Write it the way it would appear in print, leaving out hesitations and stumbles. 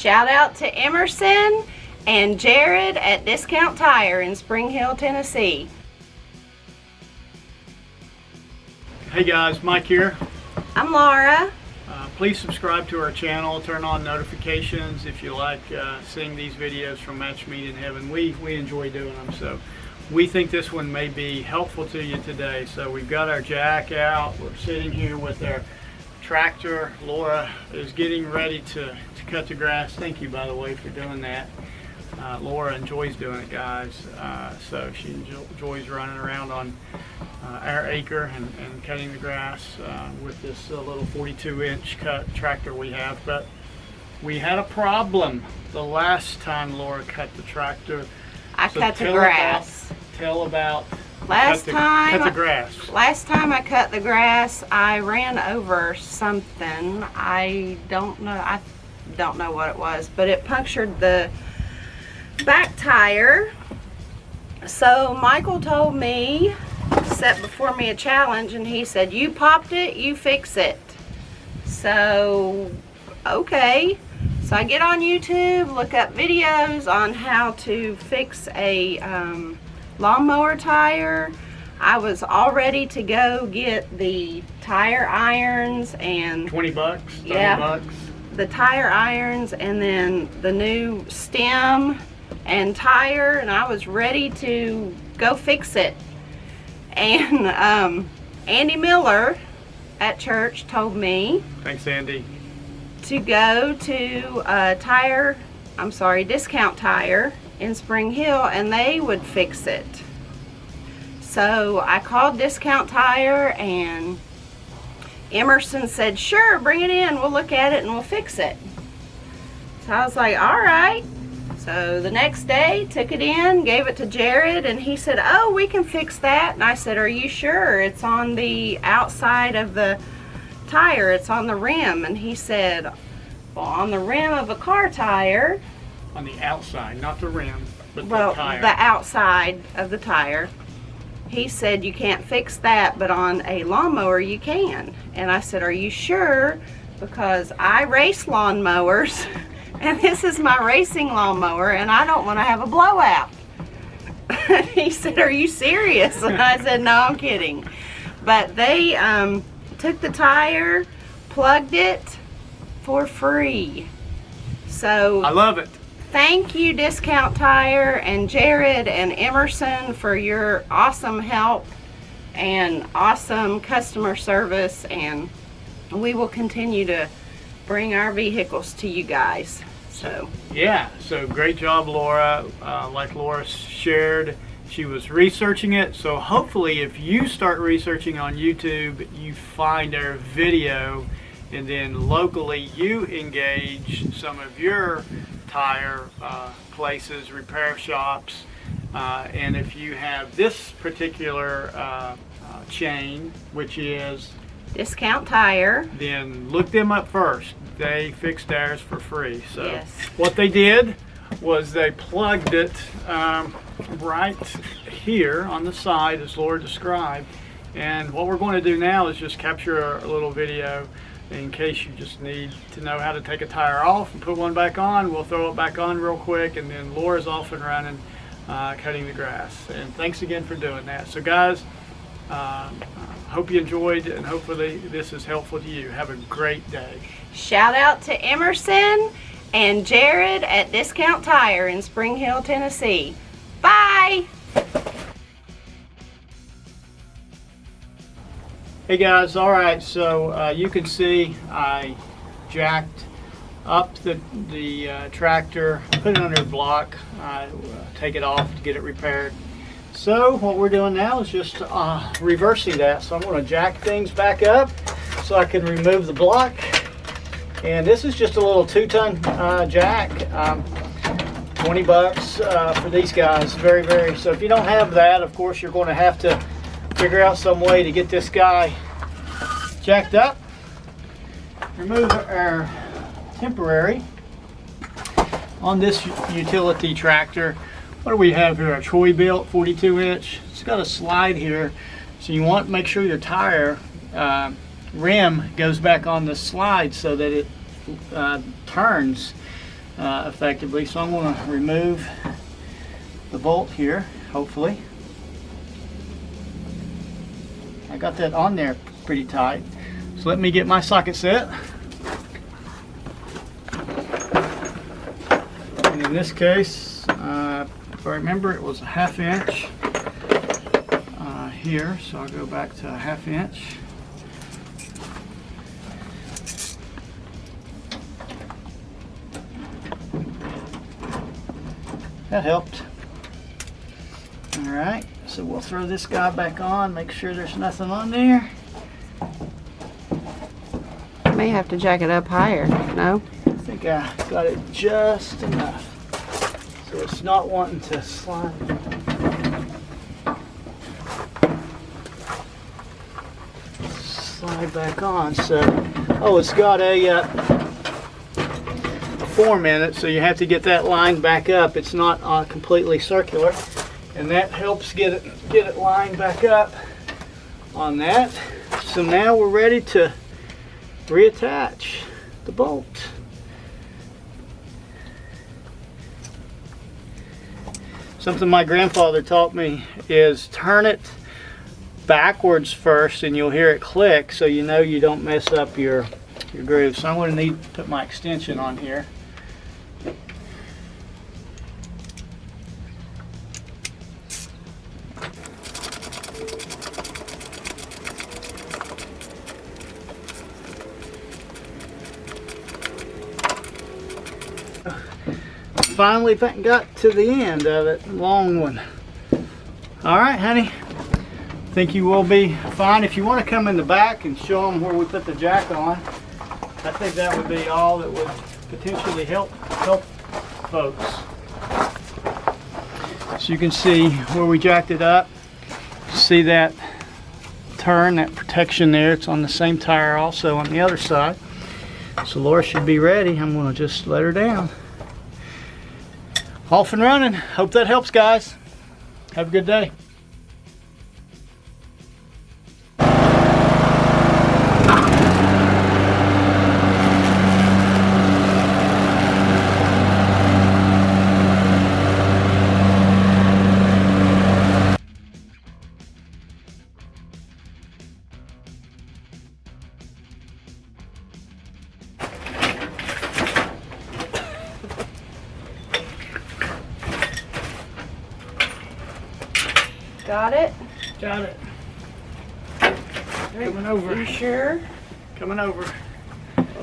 Shout out to Emerson and Jared at Discount Tire in Spring Hill, Tennessee. Hey guys, Mike here. I'm Laura. Please subscribe to our channel, turn on notifications if you like seeing these videos from Match Made in Heaven. We enjoy doing them, so we think this one may be helpful to you today. So we've got our jack out, we're sitting here with our tractor. Laura is getting ready to cut the grass. Thank you, by the way, for doing that. Laura enjoys doing it, guys, so she enjoys running around on our acre and cutting the grass with this little 42-inch cut tractor we have. But we had a problem the last time Laura cut the tractor. I cut the grass. Tell about Last time I cut the grass, I ran over something. I don't know what it was, but it punctured the back tire. So Michael told me, set before me a challenge, and he said, you popped it, you fix it. So okay, so I get on YouTube, look up videos on how to fix a lawnmower tire. I was all ready to go get the tire irons and 20 bucks, 30 yeah, bucks. The tire irons and then the new stem and tire, and I was ready to go fix it. And Andy Miller at church told me, thanks Andy, to go to Discount Tire in Spring Hill and they would fix it. So I called Discount Tire and Emerson said, sure, bring it in, we'll look at it and we'll fix it. So I was like, all right. So the next day, took it in, gave it to Jared, and he said, oh, we can fix that. And I said, are you sure? It's on the outside of the tire, it's on the rim. And he said, well, on the rim of a car tire. On the outside, not the rim, but the tire. The outside of the tire. He said, you can't fix that, but on a lawnmower you can. And I said, are you sure? Because I race lawnmowers. And this is my racing lawnmower, and I don't want to have a blowout. He said, are you serious? And I said, no, I'm kidding. But they took the tire, plugged it for free. So I love it. Thank you, Discount Tire and Jared and Emerson, for your awesome help and awesome customer service, and we will continue to bring our vehicles to you guys. So yeah, so great job, Laura. Like Laura shared, she was researching it, so hopefully if you start researching on YouTube, you find our video, and then locally you engage some of your tire places, repair shops, and if you have this particular chain, which is Discount Tire, then look them up first. They fixed theirs for free. So yes. What they did was they plugged it right here on the side as Laura described, and what we're going to do now is just capture a little video in case you just need to know how to take a tire off and put one back on. We'll throw it back on real quick, and then Laura's off and running cutting the grass. And thanks again for doing that. So guys, hope you enjoyed, and hopefully this is helpful to you. Have a great day. Shout out to Emerson and Jared at Discount Tire in Spring Hill, Tennessee. Bye! Hey guys, alright, so you can see I jacked up the tractor, put it under a block, take it off to get it repaired. So what we're doing now is just reversing that. So I'm going to jack things back up so I can remove the block. And this is just a little 2-ton jack, 20 bucks for these guys. Very, so if you don't have that, of course you're going to have to figure out some way to get this guy jacked up. Remove our temporary on this utility tractor. What do we have here? A Troy built 42-inch. It's got a slide here, so you want to make sure your tire rim goes back on the slide so that it turns effectively. So I'm going to remove the bolt here, hopefully. I got that on there pretty tight. So let me get my socket set. And in this case, if I remember, it was a 1/2 inch here. So I'll go back to a 1/2 inch. That helped. All right, so we'll throw this guy back on, make sure there's nothing on there. May have to jack it up higher, no? I think I got it just enough. So it's not wanting to slide. Slide back on. So, oh, it's got a form in it, so you have to get that line back up. It's not completely circular, and that helps get it lined back up on that. So now we're ready to reattach the bolt. Something my grandfather taught me is turn it backwards first and you'll hear it click, so you know you don't mess up your groove. So I'm going to need to put my extension on here. Finally got to the end of it. Long one. All right, honey. Think you will be fine. If you want to come in the back and show them where we put the jack on, I think that would be all that would potentially help folks. So you can see where we jacked it up. See that turn, that protection there. It's on the same tire also on the other side. So Laura should be ready. I'm going to just let her down. Off and running. Hope that helps, guys. Have a good day. Got it? Got it. Coming over. You sure? Coming over.